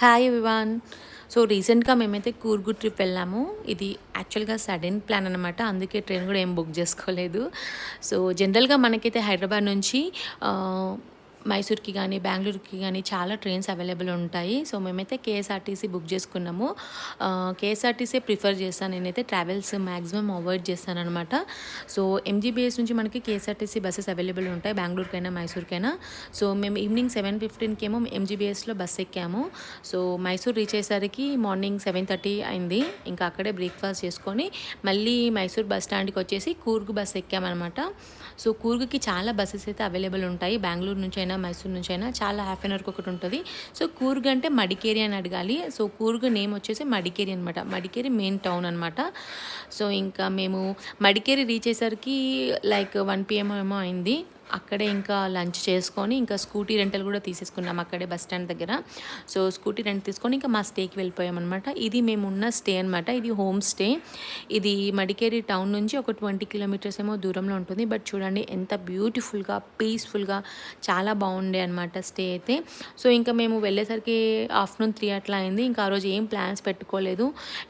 Hi everyone. So రీసెంట్గా మేమైతే Coorg trip వెళ్ళాము. ఇది యాక్చువల్గా సడన్ ప్లాన్ అనమాట. అందుకే ట్రైన్ కూడా ఏం బుక్ చేసుకోలేదు. సో జనరల్గా మనకైతే హైదరాబాద్ నుంచి మైసూర్కి కానీ బెంగళూరుకి కానీ చాలా ట్రైన్స్ అవైలబుల్ ఉంటాయి. సో మేమైతే కేఎస్ఆర్టీసీ బుక్ చేసుకున్నాము. కేఎస్ఆర్టీసీ ప్రిఫర్ చేస్తాను నేనైతే. ట్రావెల్స్ మ్యాక్సిమం అవాయిడ్ చేస్తాను అనమాట. సో ఎంజీబీఎస్ నుంచి మనకి కేఎస్ఆర్టీసీ బస్సెస్ అవైలబుల్ ఉంటాయి, బెంగళూరుకైనా మైసూర్కైనా. సో మేము ఈవినింగ్ 7:15కి ఏమో ఎంజీబీఎస్లో బస్ ఎక్కాము. సో మైసూర్ రీచ్ అయ్యేసరికి మార్నింగ్ 7:30 అయింది. ఇంకా అక్కడే బ్రేక్ఫాస్ట్ చేసుకొని మళ్ళీ మైసూర్ బస్ స్టాండ్కి వచ్చేసి కూర్గు బస్ ఎక్కామన్నమాట. సో కూర్గుకి చాలా బస్సెస్ అయితే అవైలబుల్ ఉంటాయి. బెంగళూరు నుంచి అయినా మైసూర్ నుంచి అయినా చాలా హాఫ్ అన్ అవర్కి ఒకటి ఉంటుంది. సో కూర్గ్ అంటే మడికేరి అని అడగాలి. సో కూర్గ్ నేమ్ వచ్చేసి మడికేరి అనమాట. మడికేరి మెయిన్ టౌన్ అనమాట. సో ఇంకా మేము మడికేరి రీచ్ అయ్యేసరికి లైక్ 1 PM ఏమో అయింది. అక్కడే ఇంకా లంచ్ చేసుకొని ఇంకా స్కూటీ రెంటల్ కూడా తీసేసుకున్నాం అక్కడే బస్ స్టాండ్ దగ్గర. సో స్కూటీ రెంట్ తీసుకొని ఇంకా మా స్టేకి వెళ్ళిపోయాం అనమాట. ఇది మేము ఉన్న స్టే అనమాట. ఇది హోమ్ స్టే. ఇది మడికేరి టౌన్ నుంచి ఒక 20 కిలోమీటర్స్ ఏమో దూరంలో ఉంటుంది. బట్ చూడండి ఎంత బ్యూటిఫుల్గా పీస్ఫుల్గా చాలా బాగుండే అనమాట స్టే అయితే. సో ఇంకా మేము వెళ్ళేసరికి ఆఫ్టర్నూన్ 3 అట్లా అయింది. ఇంకా ఆ రోజు ఏం ప్లాన్స్ పెట్టుకోలేదు,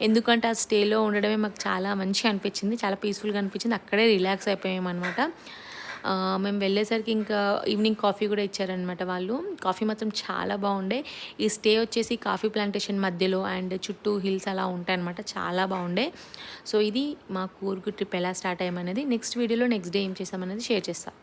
ఎందుకంటే ఆ స్టేలో ఉండడమే మాకు చాలా మంచిగా అనిపించింది, చాలా పీస్ఫుల్గా అనిపించింది. అక్కడే రిలాక్స్ అయిపోయాం అనమాట. మేము వెళ్ళేసరికి ఇంకా ఈవినింగ్ కాఫీ కూడా ఇచ్చారనమాట వాళ్ళు. కాఫీ మాత్రం చాలా బాగుండే. ఈ స్టే వచ్చేసి కాఫీ ప్లాంటేషన్ మధ్యలో అండ్ చుట్టూ హిల్స్ అలా ఉంటాయన్నమాట. చాలా బాగుండే. సో ఇది మా కూర్గు ట్రిప్ ఎలా స్టార్ట్ అయ్యామనేది నెక్స్ట్ వీడియోలో నెక్స్ట్ డే ఏం చేసామనేది షేర్ చేస్తాను.